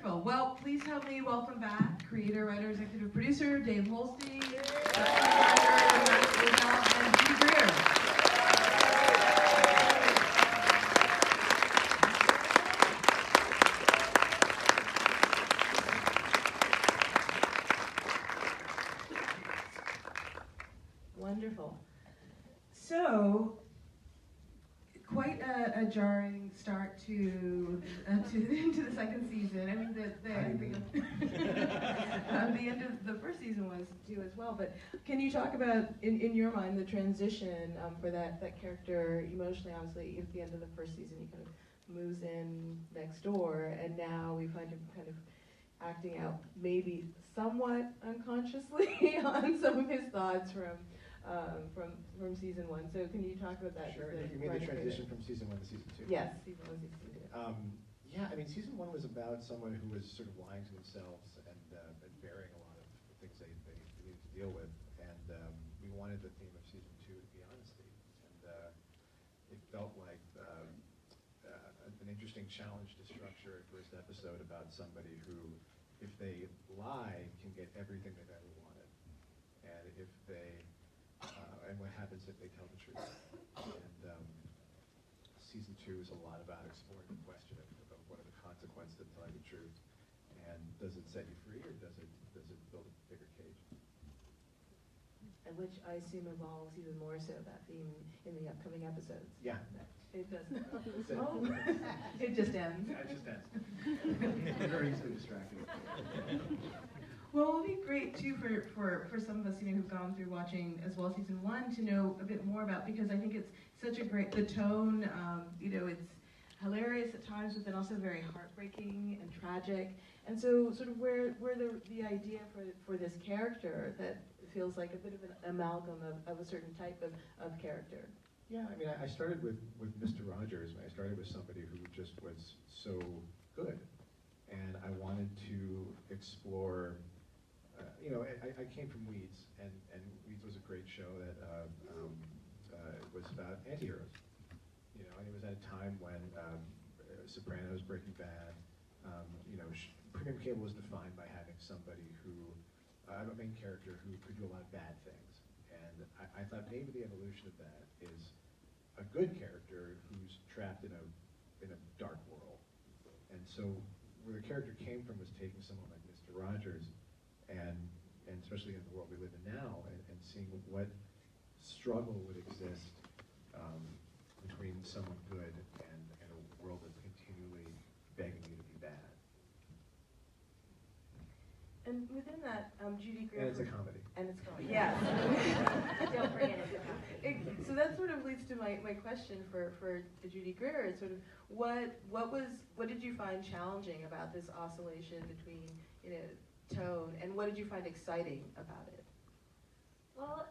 Wonderful. Well, please help me welcome back creator, writer, executive producer Dave Holstein, Orgell, and Judy Greer. Wonderful. So, quite a jarring start to into the second season. I mean, the end of the first season was due as well. But can you talk about, in your mind, the transition for that character emotionally? Obviously, at the end of the first season, he kind of moves in next door, and now we find him kind of acting out, maybe somewhat unconsciously, on some of his thoughts from season one. So can you talk about that? Sure. You mean the transition from season one to season two? Yes, season one, season two. Yeah, I mean, season one was about someone who was sort of lying to themselves and bearing a lot of the things they needed to deal with. And we wanted the theme of season two to be honesty. And it felt like an interesting challenge to structure a first episode about somebody who, if they lie, can get everything they've ever wanted. And if they and what happens if they tell the truth. And season two is a lot about exploring the question of what are the consequences of telling the truth, and does it set you free, or does it build a bigger cage? And which I assume involves even more so that theme in the upcoming episodes. Yeah. It doesn't. Oh. It just ends. Yeah, it just ends. Very easily distracted. Well, it would be great too for some of us, who've gone through watching as well season one, to know a bit more about, because I think it's such a great, the tone, it's hilarious at times, but then also very heartbreaking and tragic. And so sort of where the idea for this character that feels like a bit of an amalgam of a certain type of character. Yeah, I mean, I started with Mr. Rogers. I started with somebody who just was so good, and I wanted to explore. I came from Weeds, and Weeds was a great show that was about anti-heroes. And it was at a time when Sopranos, Breaking Bad, premium cable was defined by having somebody who, a main character who could do a lot of bad things. And I thought maybe the evolution of that is a good character who's trapped in a dark world. And so where the character came from was taking someone like Mr. Rogers, and especially in the world we live in now, and seeing what struggle would exist between someone good and a world that's continually begging you to be bad. And within that, Judy Greer. And it's a comedy. And it's comedy. Yes. Don't forget it's So that sort of leads to my question for Judy Greer. Is sort of what did you find challenging about this oscillation between tone, and what did you find exciting about it? Well,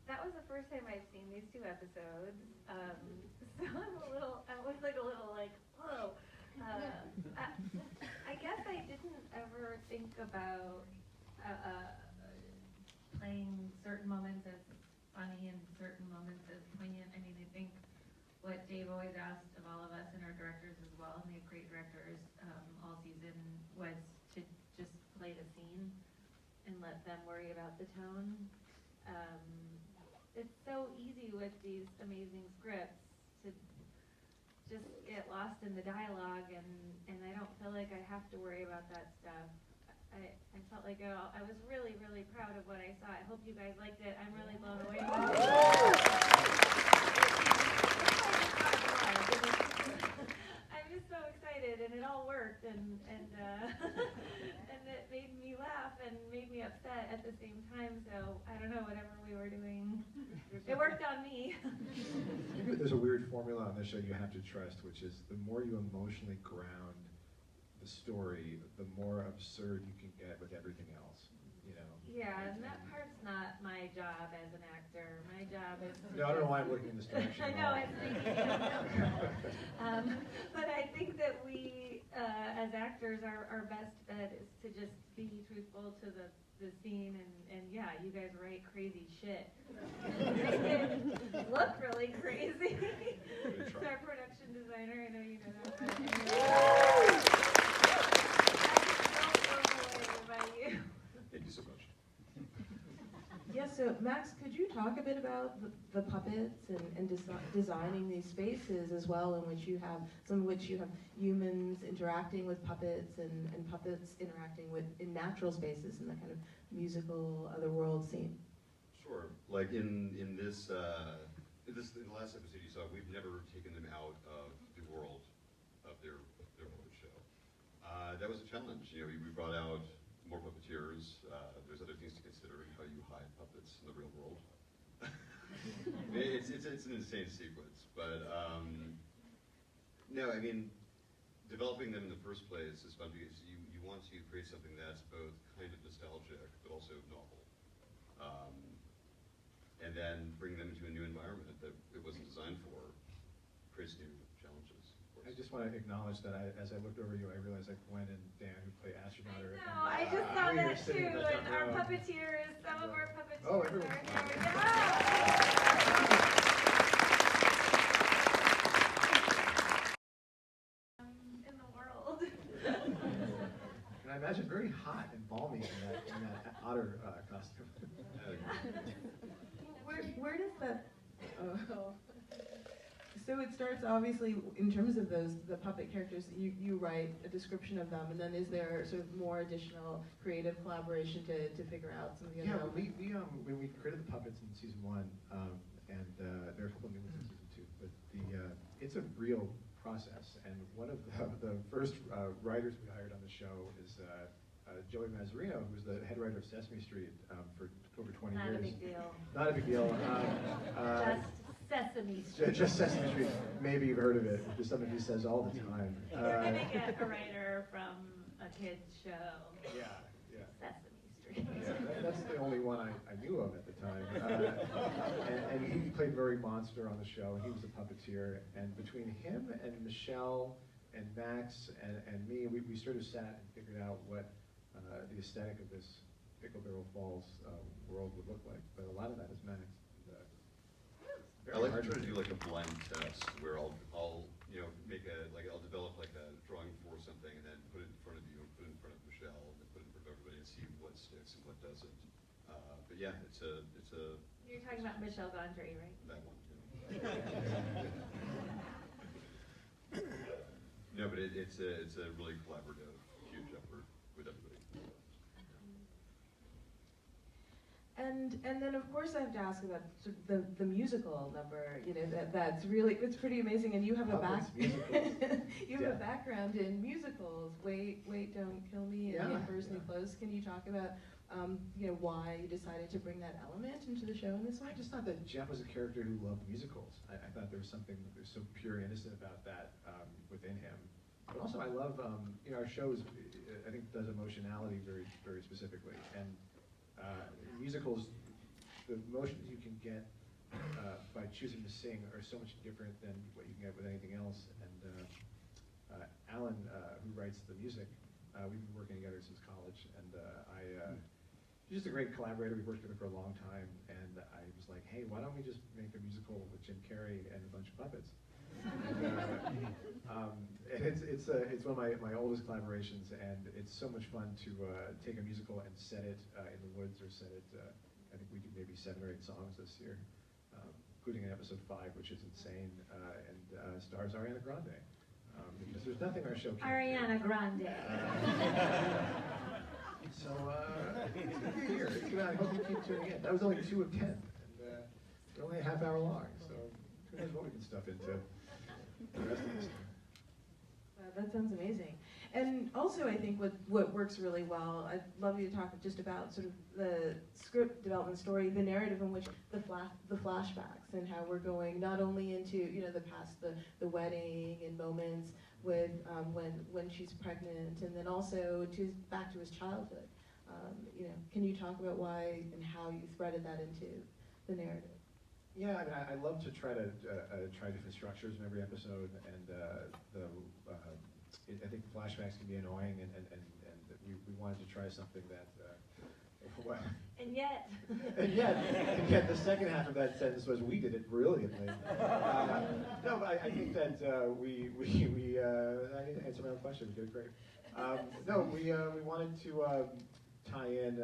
that was the first time I've seen these two episodes, so I was like a little like, whoa. I guess I didn't ever think about playing certain moments as funny and certain moments as poignant. I mean, I think what Dave always asked of all of us and our directors as well, and we have great directors all season, was to just play the scene and let them worry about the tone. It's so easy with these amazing scripts to just get lost in the dialogue, and I don't feel like I have to worry about that stuff. I felt like I was really, really proud of what I saw. I hope you guys liked it. I'm really blown away by it. I'm just so excited, and it all worked, and and it made me laugh and made me upset at the same time. So I don't know, whatever we were doing, it worked on me. There's a weird formula on this show you have to trust, which is the more you emotionally ground the story, the more absurd you can get with everything else. Yeah, and that part's not my job as an actor. My job is to No, I don't know why I'm looking in this direction. I know, it's thinking, but I think that we, as actors, our best bet is to just be truthful to the scene, and yeah, you guys write crazy shit. Make it look really crazy. It's our production designer, I know you know that. Max, could you talk a bit about the puppets and designing these spaces as well, in which you have some of which you have humans interacting with puppets and puppets interacting with in natural spaces in that kind of musical otherworld scene? Sure. Like in the last episode you saw, we've never taken them out of the world of their puppet show. That was a challenge. You know, we brought out more puppeteers. There's other things to consider in how you hide puppets in the real world. it's an insane sequence, but no, I mean, developing them in the first place is fun because you want to create something that's both kind of nostalgic but also novel, and then bring them into a new environment that it wasn't designed for. Creates new challenges. I just want to acknowledge that as I looked over you, I realized that Gwen and Dan, who play astronaut, are. No, I just saw we were that sitting too, in the front and our row. puppeteers, some of our puppeteers Oh, are everyone. here. In the world. And I imagine very hot and balmy in that otter costume. Where does that? Oh. So it starts obviously in terms of the puppet characters. You write a description of them, and then is there sort of more additional creative collaboration to figure out some of the other? Yeah, when we created the puppets in season 1, and there are a couple of new ones in season 2, but it's a real process. And one of the first writers we hired on the show is Joey Mazzarino, who's the head writer of Sesame Street for over 20 years. Not a big deal. Not a big deal. Just Sesame Street. Just Sesame Street. Maybe you've heard of it. It's just something he says all the time. You're gonna get a writer from a kids show. Yeah. Sesame Street. Yeah, that's the only one I knew of at the time. And he played very monster on the show, and he was a puppeteer. And between him and Michelle and Max and me, we sort of sat and figured out what the aesthetic of this Pickle Barrel Falls world would look like. But a lot of that is Max. I like to try to do like a blind test where I'll I'll develop like a drawing for something and then put it in front of you, put it in front of Michelle, and then put it in front of everybody and see what sticks and what doesn't. But yeah, it's a. You're talking about Michelle Gondry, right? That one. No, but it's a really collaborative, huge effort with everybody. And then of course I have to ask about sort of the musical number. You know, it's pretty amazing. And you have a a background in musicals. Wait, Don't Kill Me, and The Emperor's New Clothes. Can you talk about why you decided to bring that element into the show in this way? I just thought that Jeff was a character who loved musicals. I thought there was something that was so pure and innocent about that within him. But also I love, our show I think does emotionality very, very specifically. And musicals, the emotions you can get by choosing to sing are so much different than what you can get with anything else. And Alan, who writes the music, we've been working together since college, and he's just a great collaborator. We've worked with him for a long time, and I was like, hey, why don't we just make a musical with Jim Carrey and a bunch of puppets? And it's one of my oldest collaborations, and it's so much fun to take a musical and set it in the woods, or set it. I think we did maybe 7 or 8 songs this year, including in episode 5, which is insane, and stars Ariana Grande. Because there's nothing our show can't Ariana Grande. So it's gonna be a year. I hope you keep tuning in. That was only 2 of 10, and they're only a half hour long. So who knows what we can stuff into the rest of this thing. That sounds amazing. And also, I think what works really well, I'd love you to talk just about sort of the script development story, the narrative in which the flashbacks, and how we're going not only into the past, the wedding and moments with when she's pregnant, and then also back to his childhood. Can you talk about why and how you threaded that into the narrative? Yeah, I mean, I love to try different structures in every episode, and I think flashbacks can be annoying, and we wanted to try something that. And yet. and yet, the second half of that sentence was, we did it brilliantly. No, but I think that we I need to answer my own question. We did great. No, we wanted to tie in.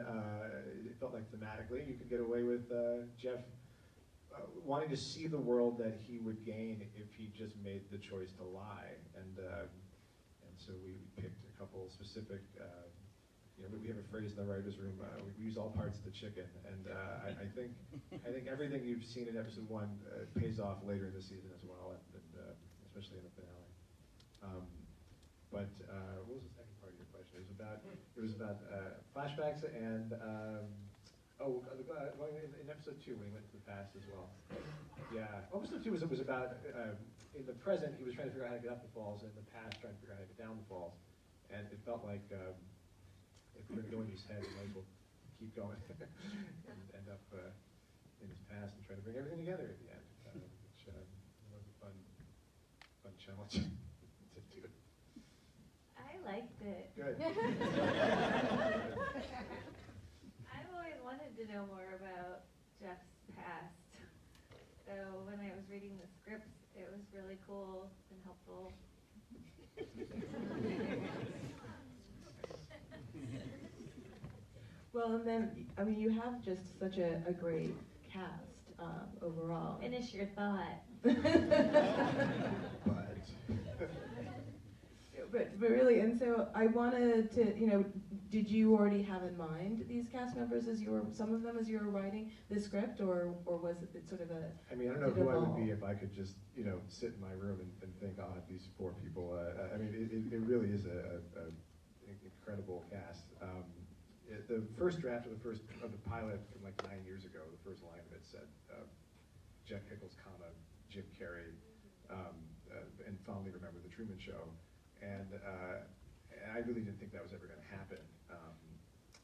It felt like thematically you could get away with Jeff wanting to see the world that he would gain if he just made the choice to lie, and so we picked a couple specific. We have a phrase in the writers' room. We use all parts of the chicken, and I think everything you've seen in episode 1 pays off later in the season as well, and especially in the finale. What was the second part of your question? It was about flashbacks and in episode 2 when he went to the past as well. Yeah, episode 2 was about in the present he was trying to figure out how to get up the falls, and in the past trying to figure out how to get down the falls, and it felt like if we're going to go in his head, we might as well keep going and end up in his past and try to bring everything together at the end, which was a fun challenge to do. I liked it. Good. I've always wanted to know more about Jeff's past. So when I was reading the scripts, it was really cool and helpful. Well, and then, you have just such a great cast overall. Finish your thought. But really, and so I wanted to, did you already have in mind these cast members some of them as you were writing the script, or was it sort of a? I don't know who I would be if I could just, sit in my room and think, these 4 people. It really is an incredible cast. The first draft of the pilot from like 9 years ago, the first line of it said, Jeff Pickles, Jim Carrey, and fondly remember the Truman Show. And I really didn't think that was ever going to happen.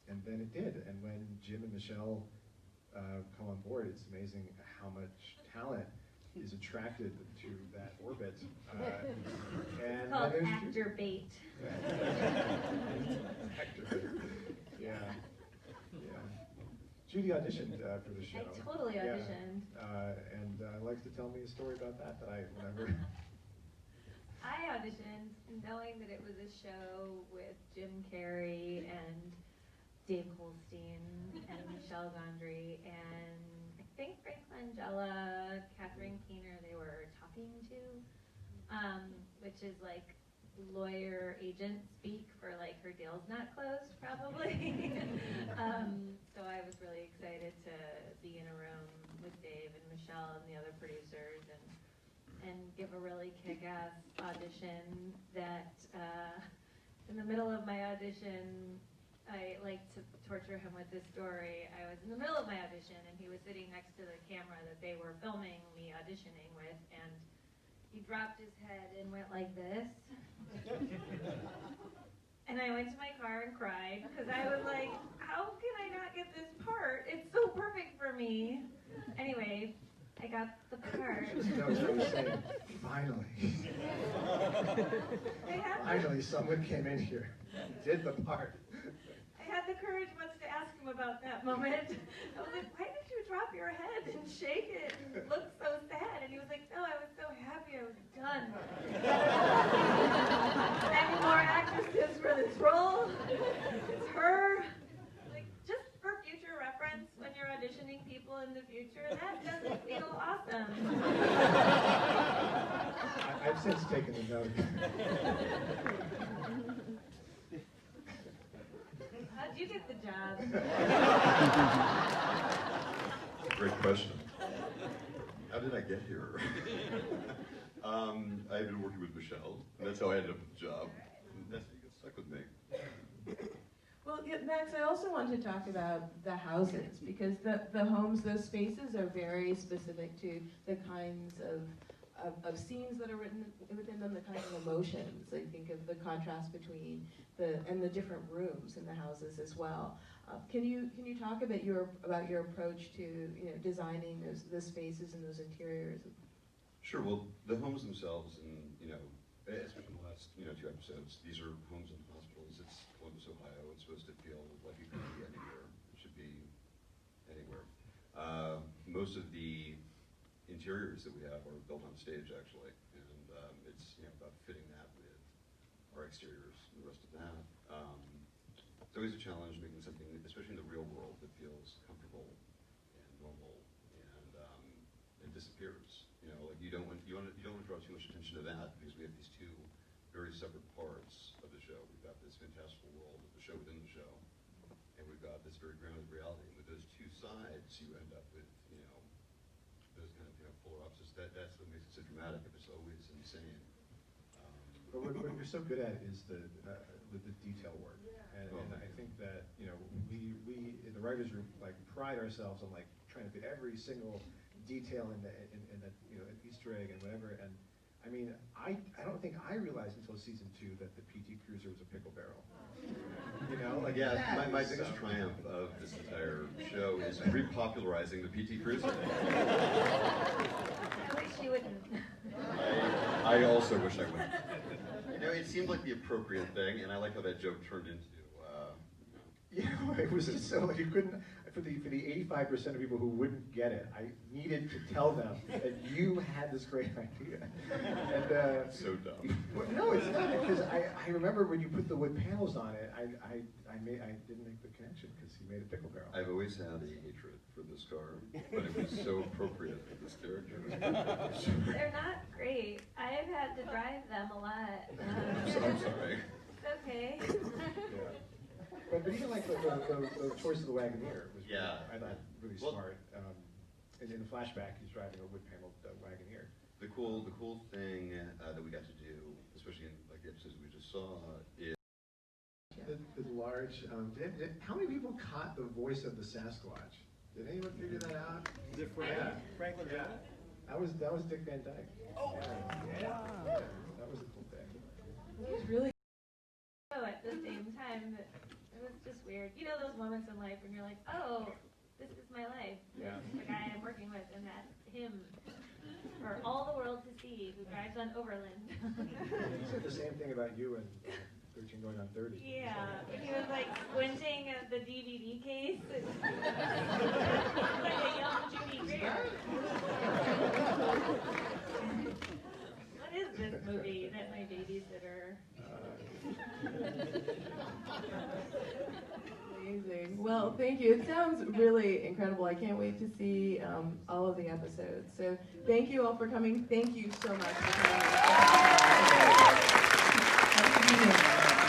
And then it did. And when Jim and Michelle come on board, it's amazing how much talent is attracted to that orbit. It's called actor bait. Actor bait. Yeah. Judy auditioned for the show. I totally auditioned. And likes to tell me a story about that whenever. I auditioned knowing that it was a show with Jim Carrey and Dave Holstein and Michelle Gondry and I think Frank Langella, Catherine Keener they were talking to, which is like lawyer agent speak for like her deal's not closed probably. So I was really excited to be in a room with Dave and Michelle and the other producers and give a really kick-ass audition that in the middle of my audition, I like to torture him with this story. I was in the middle of my audition and he was sitting next to the camera that they were filming me auditioning with, and he dropped his head and went like this. And I went to my car and cried because I was like, how can I not get this part? It's so perfect for me. Anyway, I got the part. No, I was saying, finally. Finally, someone came in here, did the part. I had the courage once to ask him about that moment. I was like, why did you drop your head and shake it and look so sad? And he was like, no, I was so happy I was done. Any more actresses for this role? It's her. Like, just for future reference, when you're auditioning people in the future, that doesn't feel awesome. I've since taken the note. How'd you get the job? Great question. How did I get here? I had been working with Michelle, and that's how I ended up with the job. And that's how you get stuck with me. Well, yeah, Max, I also want to talk about the houses, because the homes, those spaces are very specific to the kinds of scenes that are written within them, the kinds of emotions. I think of the contrast between the different rooms in the houses as well. Can you talk a bit about your approach to designing those spaces and those interiors? Sure. Well, the homes themselves, and especially in the last 2 episodes, these are homes and hospitals. It's Columbus, Ohio. It's supposed to feel like it could be anywhere. It should be anywhere. Most of the interiors that we have are built on stage, actually, and it's about fitting that with our exteriors and the rest of that. It's always a challenge making something, especially in the real world, that feels comfortable and normal, and it disappears. You know, like you don't want to draw too much attention to that, because we have these two very separate parts of the show. We've got this fantastical world of the show within the show, and we've got this very grounded reality. And with those two sides, you end up with, you know, those kind of, you know, polar opposites. That's what makes it so dramatic. If it's always insane. But what you're so good at is the detail work, and I think that, you know, we in the writers' room like pride ourselves on like trying to fit every single detail in that, you know, an Easter egg and whatever. And I mean, I don't think I realized until season 2 that the PT Cruiser was a pickle barrel. You know, like yeah, my biggest triumph of this entire show is repopularizing the PT Cruiser. I wish you wouldn't. I also wish I wouldn't. You know, it seemed like the appropriate thing, and I like how that joke turned into. You know, it was just so, you couldn't, for the 85% of people who wouldn't get it, I needed to tell them that you had this great idea. And, so dumb. Well, no, it's not, because I remember when you put the wood panels on it, I didn't make the connection, because he made a pickle barrel. I've always had a hatred for this car, but it was so appropriate for this character. They're not great. I've had to drive them a lot. I'm sorry. It's okay. Yeah. But even like the choice of the Wagoneer was really, I thought really smart. And in the flashback, he's driving a wood-paneled Wagoneer. The cool thing that we got to do, especially in like the episodes we just saw, is The large. How many people caught the voice of the Sasquatch? Did anyone figure that out? Is it Franklin Bennett? That was Dick Van Dyke. Oh, yeah. That was a cool thing. It was really. At the same time, it was just weird. You know those moments in life when you're like, oh, this is my life. Yeah. This is the guy I'm working with, and that's him for all the world to see, who drives on Overland. He said the same thing about you and 13 going on 30. Yeah, he was like squinting at the DVD case. Like a young Judy Greer. What is this movie that my babysitter? Amazing. Well, thank you. It sounds really incredible. I can't wait to see all of the episodes. So thank you all for coming. Thank you so much for coming.